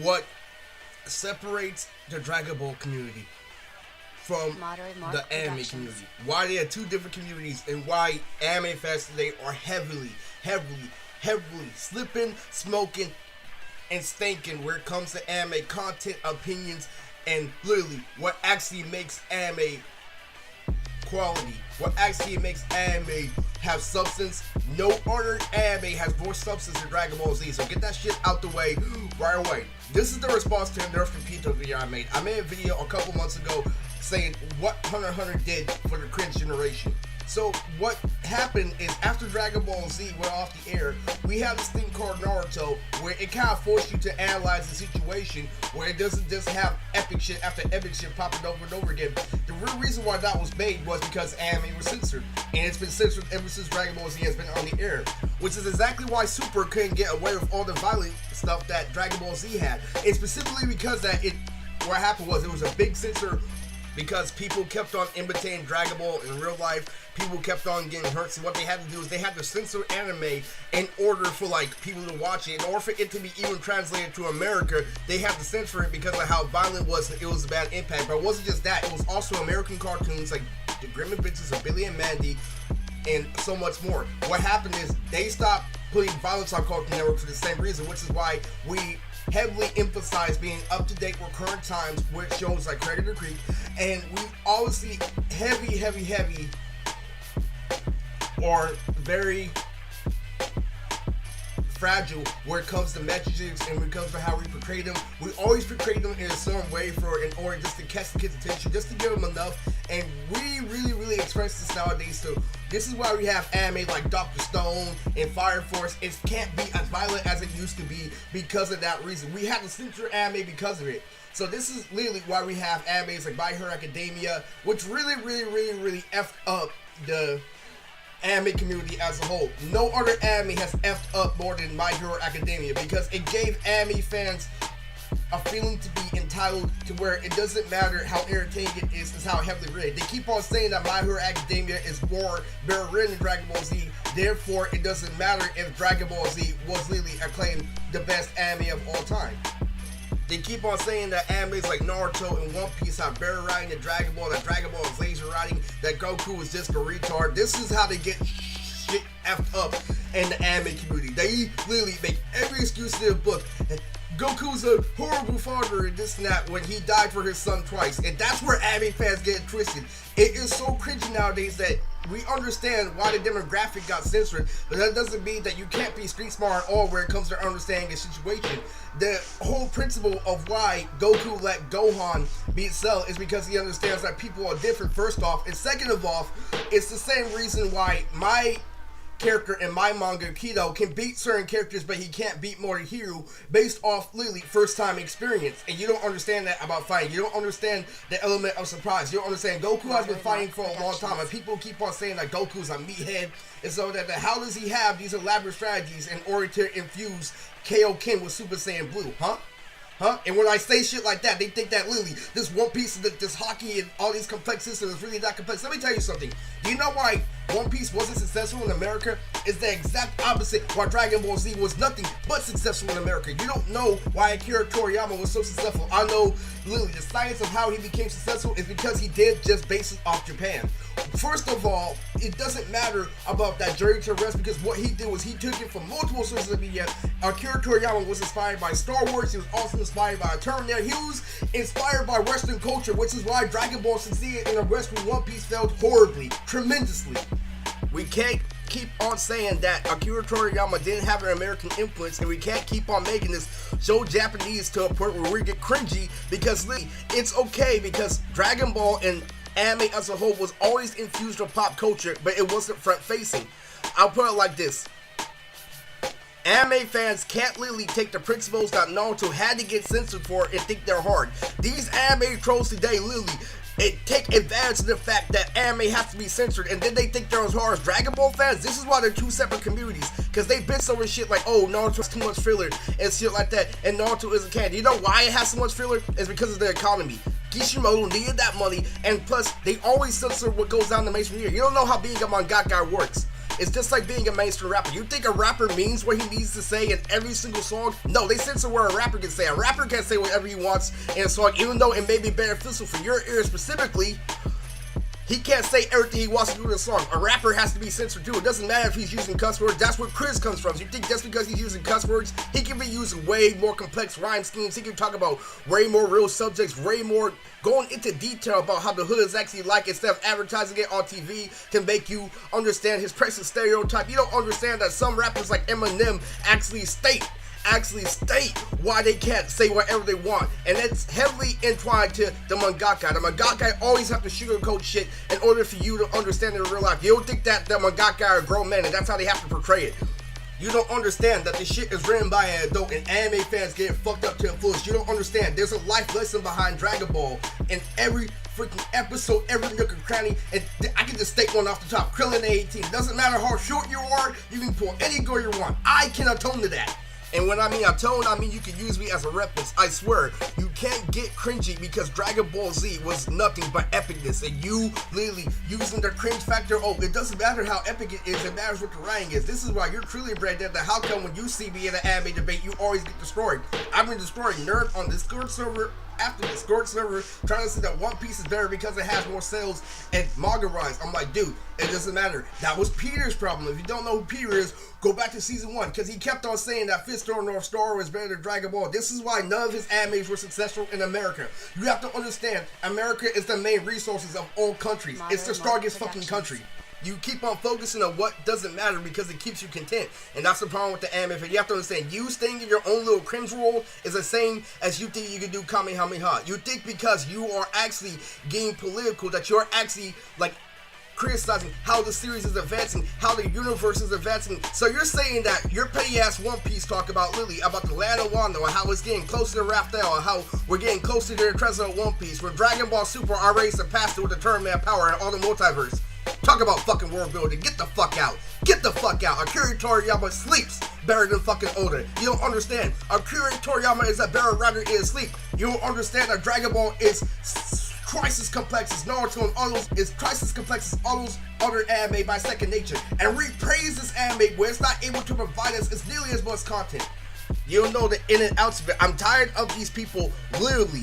what separates the Dragon Ball community from the anime community. Why they are two different communities, and why anime fans today are heavily slipping, smoking, and stinking when it comes to anime content, opinions, and literally what actually makes anime quality, what actually makes anime have substance. No other anime has more substance than Dragon Ball Z, so get that shit out the way right away. This is the response to a Nerf Pito video I made. I made a video a couple months ago saying what Hunter x Hunter did for the cringe generation. So what happened is, after Dragon Ball Z went off the air, we have this thing called Naruto, where it kind of forced you to analyze the situation, where it doesn't just have epic shit after epic shit popping over and over again. The real reason why that was made was because anime was censored, and it's been censored ever since Dragon Ball Z has been on the air, which is exactly why Super couldn't get away with all the violent stuff that Dragon Ball Z had. And specifically because what happened was, it was a big censor because people kept on imitating Dragon Ball in real life. People kept on getting hurt, so what they had to do is they had to censor anime in order for people to watch it. In order for it to be even translated to America, they had to censor it because of how violent it was. It was a bad impact. But it wasn't just that, it was also American cartoons like the Grim Adventures of Billy and Mandy and so much more. What happened is they stopped putting violence on Cartoon Network for the same reason, which is why we heavily emphasize being up to date with current times with shows like Predator Creek, and we always see heavy or very fragile where it comes to messages and when it comes to how we portray them. We always portray them in a certain way in order just to catch the kids' attention, just to give them enough. And we really express this nowadays too. This is why we have anime like Dr. Stone and Fire Force. It can't be as violent as it used to be because of that reason. We had to censor anime because of it. So this is literally why we have animes like My Hero Academia, which really effed up the anime community as a whole. No other anime has effed up more than My Hero Academia, because it gave anime fans a feeling to be entitled to where it doesn't matter how entertaining it is how heavily rated. They keep on saying that My Hero Academia is better written than Dragon Ball Z, therefore it doesn't matter if Dragon Ball Z was literally acclaimed the best anime of all time. They keep on saying that animes like Naruto and One Piece have better writing than Dragon Ball, that Dragon Ball is laser writing, that Goku is just a retard. This is how they get shit effed up in the anime community. They literally make every excuse in the book. Goku's a horrible father and this and that when he died for his son twice. And that's where anime fans get it twisted. It is so cringy nowadays that we understand why the demographic got censored, but that doesn't mean that you can't be street smart at all when it comes to understanding the situation. The whole principle of why Goku let Gohan beat Cell is because he understands that people are different, first off, and second of all, it's the same reason why my character in my manga, Kido, can beat certain characters, but he can't beat Morihiro based off literally first time experience. And you don't understand that about fighting. You don't understand the element of surprise. You don't understand Goku has been fighting for a long time, and people keep on saying that Goku's a meathead, and so that how does he have these elaborate strategies in order to infuse Kaioken with Super Saiyan Blue, huh? And when I say shit like that, they think that literally this One Piece, this hockey, and all these complex systems is really that complex. Let me tell you something. Do you know why One Piece wasn't successful in America? It's the exact opposite why Dragon Ball Z was nothing but successful in America. You don't know why Akira Toriyama was so successful. I know literally the science of how he became successful is because he did just base it off Japan. First of all, it doesn't matter about that Journey to Rest, because what he did was he took it from multiple sources of media. Akira Toriyama was inspired by Star Wars. He was also inspired by Terminator. He was inspired by Western culture, which is why Dragon Ball succeeded in the West when One Piece failed horribly, tremendously. We can't keep on saying that Akira Toriyama didn't have an American influence, and we can't keep on making this so Japanese to a point where we get cringy, because it's okay, because Dragon Ball and anime as a whole was always infused with pop culture, but it wasn't front facing. I'll put it like this. Anime fans can't literally take the principles that Naruto had to get censored for and think they're hard. These anime trolls today literally take advantage of the fact that anime has to be censored, and then they think they're as hard as Dragon Ball fans. This is why they're two separate communities, because they bitch over shit like, oh, Naruto has too much filler and shit like that, and Naruto isn't canon. You know why it has so much filler? It's because of the economy. Kishimoto needed that money, and plus, they always censor what goes down the mainstream media. You don't know how being a mangaka works. It's just like being a mainstream rapper. You think a rapper means what he needs to say in every single song? No, they censor what a rapper can say. A rapper can say whatever he wants in a song, even though it may be beneficial for your ear specifically. He can't say everything he wants to do in a song. A rapper has to be censored too. It doesn't matter if he's using cuss words. That's where Chris comes from. So you think just because he's using cuss words, he can be using way more complex rhyme schemes. He can talk about way more real subjects, way more going into detail about how the hood is actually like, instead of advertising it on TV to make you understand his present stereotype. You don't understand that some rappers like Eminem actually state why they can't say whatever they want, and it's heavily entwined to the mangaka. The mangaka always have to sugarcoat shit in order for you to understand it in real life. You don't think that the mangaka are grown men and that's how they have to portray it. You don't understand that this shit is written by an adult and anime fans getting fucked up to the fullest. You don't understand there's a life lesson behind Dragon Ball in every freaking episode, every nook and cranny, and I can just state one off the top. Krillin 18. Doesn't matter how short you are, you can pull any girl you want. I can atone to that. And when I mean atone, I mean you can use me as a reference. I swear, you can't get cringy because Dragon Ball Z was nothing but epicness. And you literally using the cringe factor, oh, it doesn't matter how epic it is, it matters what the writing is. This is why you're truly bred dead. How come when you see me in an anime debate, you always get destroyed? I've been destroying Nerd on Discord server after Discord server, trying to say that One Piece is better because it has more sales and manga runs. I'm like, dude, it doesn't matter. That was Peter's problem. If you don't know who Peter is, go back to season 1, because he kept on saying that Fist or North Star was better than Dragon Ball. This is why none of his animes were successful in America. You have to understand, America is the main resources of all countries. It's the strongest fucking country. You keep on focusing on what doesn't matter because it keeps you content. And that's the problem with the anime. You have to understand, you staying in your own little cringe world is the same as you think you can do Kamehameha. You think because you are actually getting political that you're actually like criticizing how the series is advancing, how the universe is advancing. So you're saying that your petty ass One Piece talk about Lily, about the land of Wano, and how it's getting closer to Raphael, and how we're getting closer to the treasure of One Piece, where Dragon Ball Super already surpassed it with the Tournament of Power and all the multiverse. Talk about fucking world building. Get the fuck out. Get the fuck out. Akira Toriyama sleeps better than fucking Oda. You don't understand. Akira Toriyama is a better writer in his sleep. You don't understand that Dragon Ball is twice as complex as Naruto and all those, is twice as complex as all those other anime by second nature. And we praise this anime where it's not able to provide us as nearly as much content. You don't know the in and outs of it. I'm tired of these people literally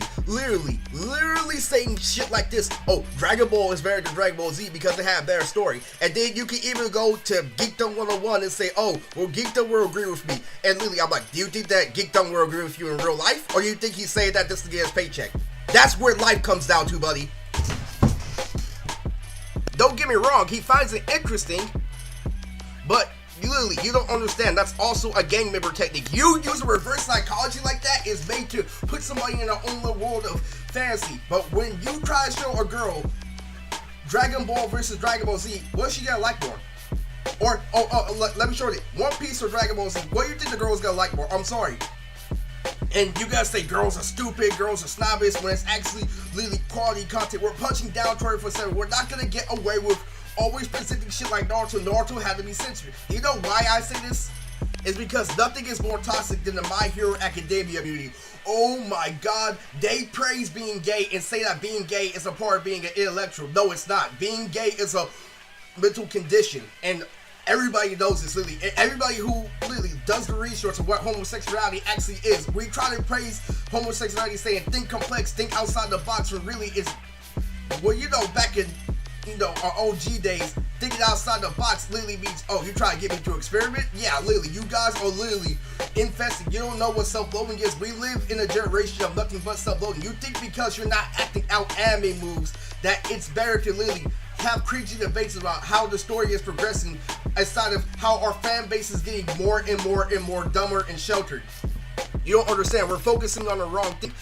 saying shit like this. Oh, Dragon Ball is better than Dragon Ball Z because they have a better story. And then you can even go to Geekdom 101 and say, oh, well, Geekdom will agree with me. And literally, I'm like, do you think that Geekdom will agree with you in real life? Or do you think he's saying that just to get his paycheck? That's where life comes down to, buddy. Don't get me wrong, he finds it interesting, but literally, you don't understand. That's also a gang member technique. You use a reverse psychology like that is made to put somebody in their own little world of fantasy. But when you try to show a girl Dragon Ball versus Dragon Ball Z, what she gonna like more? Or, let me show you. One Piece or Dragon Ball Z, what do you think the girl's gonna like more? I'm sorry. And you guys say girls are stupid, girls are snobbish, when it's actually really quality content. We're punching down 24/7. We're not gonna get away with always presenting shit like Naruto. Naruto had to be censored. You know why I say this? It's because nothing is more toxic than the My Hero Academia community. Oh my god, they praise being gay and say that being gay is a part of being an intellectual. No, it's not. Being gay is a mental condition, and everybody knows this. Literally, everybody who literally does the research of what homosexuality actually is. We try to praise homosexuality saying think complex, think outside the box, when really it's, well, you know, back in our OG days, thinking outside the box literally means, oh, you try to get me to experiment? Yeah, literally, you guys are literally infested. You don't know what self-loathing is. We live in a generation of nothing but self-loathing. You think because you're not acting out anime moves that it's better to literally have cringy debates about how the story is progressing, aside of how our fan base is getting more and more dumber and sheltered. You don't understand. We're focusing on the wrong thing.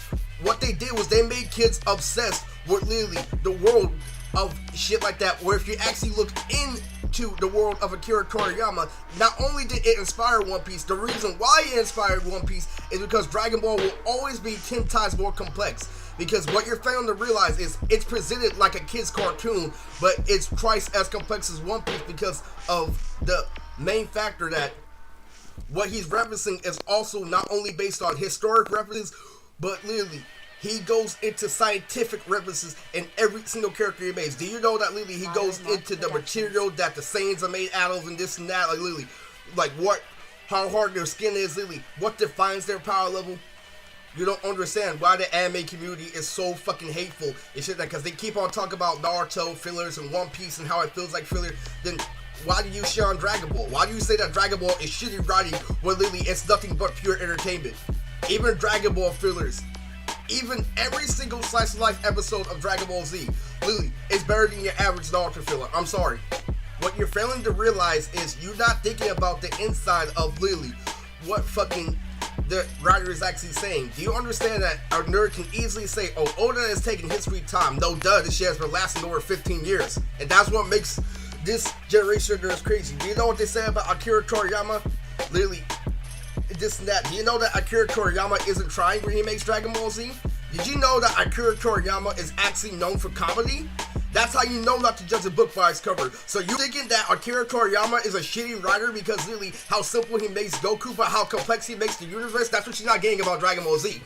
What they did was they made kids obsessed with literally the world of shit like that, where if you actually look into the world of Akira Toriyama, not only did it inspire One Piece, the reason why it inspired One Piece is because Dragon Ball will always be 10 times more complex. Because what you're failing to realize is it's presented like a kid's cartoon, but it's twice as complex as One Piece because of the main factor that what he's referencing is also not only based on historic references, but literally he goes into scientific references in every single character he makes. Do you know that literally he goes into the material that the Saiyans are made out of and this and that? Like literally, like how hard their skin is, literally, what defines their power level? You don't understand why the anime community is so fucking hateful and shit, because they keep on talking about Naruto fillers and One Piece and how it feels like filler. Then why do you shit on Dragon Ball? Why do you say that Dragon Ball is shitty writing when literally it's nothing but pure entertainment? Even Dragon Ball fillers, even every single slice of life episode of Dragon Ball Z, literally, is better than your average Naruto filler. I'm sorry. What you're failing to realize is you're not thinking about the inside of literally what fucking the writer is actually saying. Do you understand that a nerd can easily say, oh, Oda has taken his sweet time? No, duh, this shit has been lasting over 15 years. And that's what makes this generation of nerds crazy. Do you know what they say about Akira Toriyama? Literally, this and that. Do you know that Akira Toriyama isn't trying when he makes Dragon Ball Z? Did you know that Akira Toriyama is actually known for comedy? That's how you know not to judge a book by its cover. So you thinking that Akira Toriyama is a shitty writer because really how simple he makes Goku, but how complex he makes the universe? That's what you're not getting about Dragon Ball Z.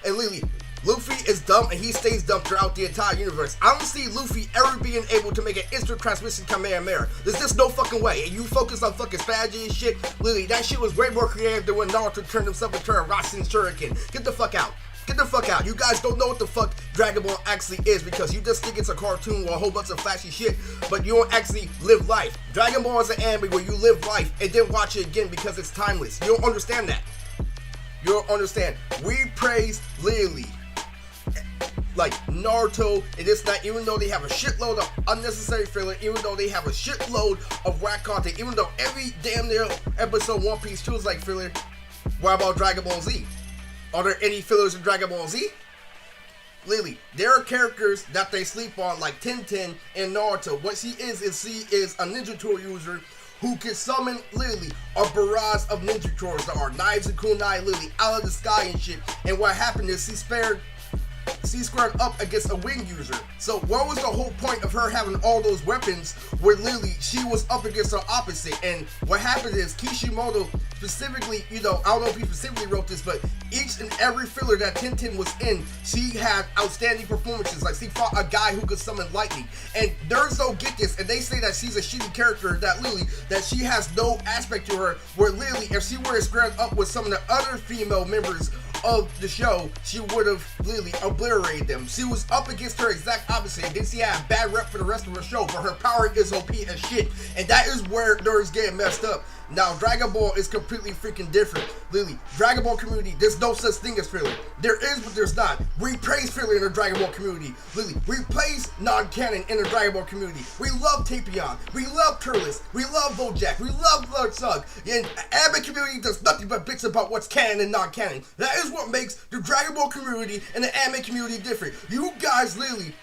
And literally, Luffy is dumb and he stays dumb throughout the entire universe. I don't see Luffy ever being able to make an instant transmission Kamehameha. There's just no fucking way. And you focus on fucking strategy and shit. Literally, that shit was way more creative than when Naruto turned himself into a Rasen Shuriken. Get the fuck out. Get the fuck out. You guys don't know what the fuck Dragon Ball actually is because you just think it's a cartoon or a whole bunch of flashy shit, but you don't actually live life. Dragon Ball is an anime where you live life and then watch it again because it's timeless. You don't understand that. You don't understand. We praise Lily, like Naruto and this and that, even though they have a shitload of unnecessary filler, even though they have a shitload of whack content, even though every damn near episode One Piece feels like filler. What about Dragon Ball Z? Are there any fillers in Dragon Ball Z? Lily, there are characters that they sleep on like Tintin and Naruto. What she is a ninja tool user who can summon literally a barrage of ninja tours that are knives and kunai literally out of the sky and shit. And what happened is she squared up against a wing user. So what was the whole point of her having all those weapons where literally she was up against her opposite? And what happened is Kishimoto specifically, I don't know if he specifically wrote this, but each and every filler that Tintin was in, she had outstanding performances. Like she fought a guy who could summon lightning. And nerds don't get this, and they say that she's a shitty character, that literally, that she has no aspect to her, where literally if she were to square up with some of the other female members of the show, she would have literally obliterated them. She was up against her exact opposite. Then she had a bad rep for the rest of her show, but her power is OP as shit. And that is where nerds get messed up. Now, Dragon Ball is completely freaking different. Literally, Dragon Ball community, there's no such thing as filler. There is, but there's not. We praise filler in the Dragon Ball community. Literally, we praise non-canon in the Dragon Ball community. We love Tapion. We love Turles. We love Bojack. We love Blood Sug. And the anime community does nothing but bitch about what's canon and non-canon. That is what makes the Dragon Ball community and the anime community different. You guys literally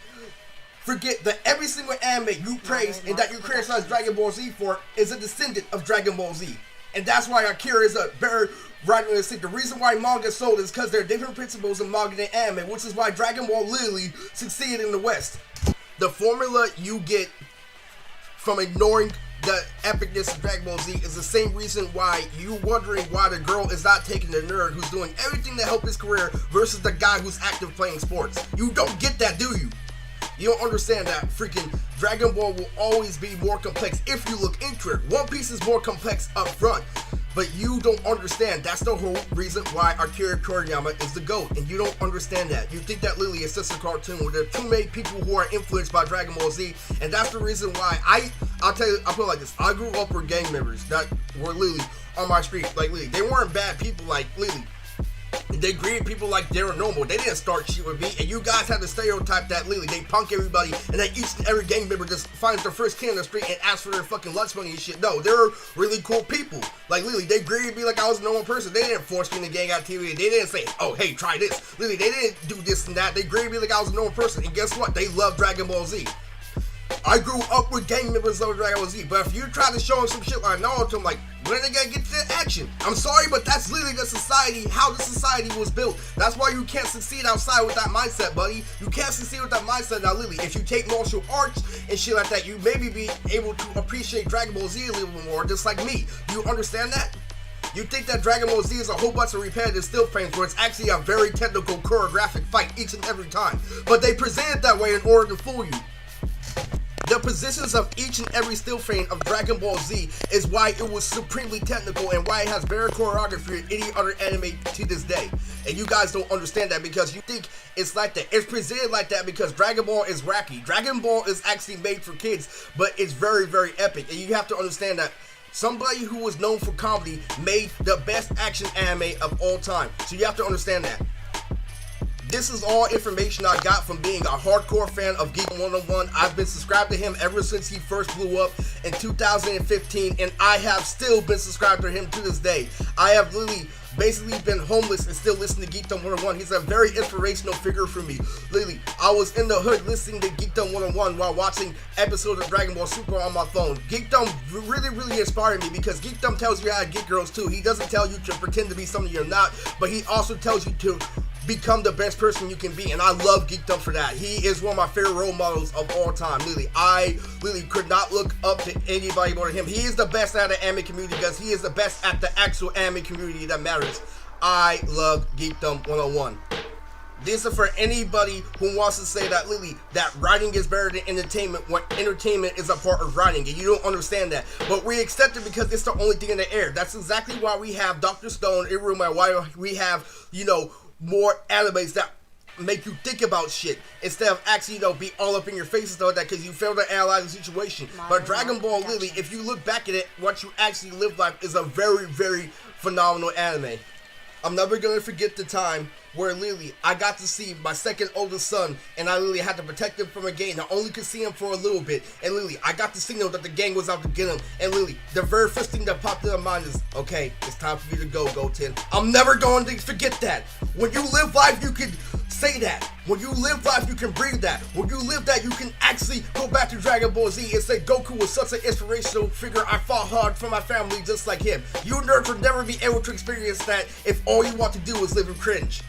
forget that every single anime you praise and that you criticize Dragon Ball Z for is a descendant of Dragon Ball Z. And that's why Akira is a better writer than the reason why manga sold is because there are different principles in manga and anime, which is why Dragon Ball literally succeeded in the West. The formula you get from ignoring the epicness of Dragon Ball Z is the same reason why you wondering why the girl is not taking the nerd who's doing everything to help his career versus the guy who's active playing sports. You don't get that, do you? You don't understand that freaking Dragon Ball will always be more complex if you look into it. One Piece is more complex up front, but you don't understand. That's the whole reason why Akira Toriyama is the GOAT, and you don't understand that. You think that Lily is just a cartoon where there are too many people who are influenced by Dragon Ball Z, and that's the reason why I'll tell you, I'll put it like this. I grew up with gang members that were Lily on my street, like Lily. They weren't bad people like Lily. They greeted people like they were normal. They didn't start shit with me. And you guys have the stereotype that literally they punk everybody and that each and every gang member just finds their first kid in the street and asks for their fucking lunch money and shit. No, they're really cool people. Like literally, they greeted me like I was a normal person. They didn't force me into gang activity. They didn't say, oh, hey, try this. Literally, they didn't do this and that. They greeted me like I was a normal person. And guess what? They love Dragon Ball Z. I grew up with gang members of Dragon Ball Z, but if you try to show them some shit like Naruto, I'm like, when are they gonna get to the action? I'm sorry, but that's literally the society, how the society was built. That's why you can't succeed outside with that mindset, buddy. You can't succeed with that mindset. Now, literally, if you take martial arts and shit like that, you maybe be able to appreciate Dragon Ball Z a little bit more, just like me. Do you understand that? You think that Dragon Ball Z is a whole bunch of repetitive still frames where it's actually a very technical choreographic fight each and every time. But they present it that way in order to fool you. The positions of each and every still frame of Dragon Ball Z is why it was supremely technical and why it has better choreography than any other anime to this day. And you guys don't understand that because you think it's like that. It's presented like that because Dragon Ball is wacky. Dragon Ball is actually made for kids, but it's very, very epic. And you have to understand that somebody who was known for comedy made the best action anime of all time. So you have to understand that. This is all information I got from being a hardcore fan of Geek 101. I've been subscribed to him ever since he first blew up in 2015, and I have still been subscribed to him to this day. I have literally basically been homeless and still listening to Geekdom 101. He's a very inspirational figure for me. Literally, I was in the hood listening to Geekdom 101 while watching episodes of Dragon Ball Super on my phone. Geekdom really, really inspired me because Geekdom tells you how to get girls too. He doesn't tell you to pretend to be something you're not, but he also tells you to become the best person you can be, and I love Geekdom for that. He is one of my favorite role models of all time. Literally, I really could not look up to anybody more than him. He is the best at the anime community because he is the best at the actual anime community that matters. I love Geekdom 101. This is for anybody who wants to say that literally that writing is better than entertainment when entertainment is a part of writing, and you don't understand that. But we accept it because it's the only thing in the air. That's exactly why we have Dr. Stone, Iruma, why we have, more animes that make you think about shit instead of actually, be all up in your face and stuff like that because you fail to analyze the situation. But Dragon Ball, literally, if you look back at it, what you actually live like is a very, very phenomenal anime. I'm never going to forget the time where literally I got to see my second oldest son and I literally had to protect him from a gang. I only could see him for a little bit, and literally I got the signal that the gang was out to get him, and literally the very first thing that popped in my mind is, okay, it's time for you to go, Goten. I'm never going to forget that. When you live life, you can say that. When you live life, you can breathe that. When you live that, you can actually go back to Dragon Ball Z and say Goku was such an inspirational figure. I fought hard for my family just like him. You nerds will never be able to experience that if all you want to do is live in cringe.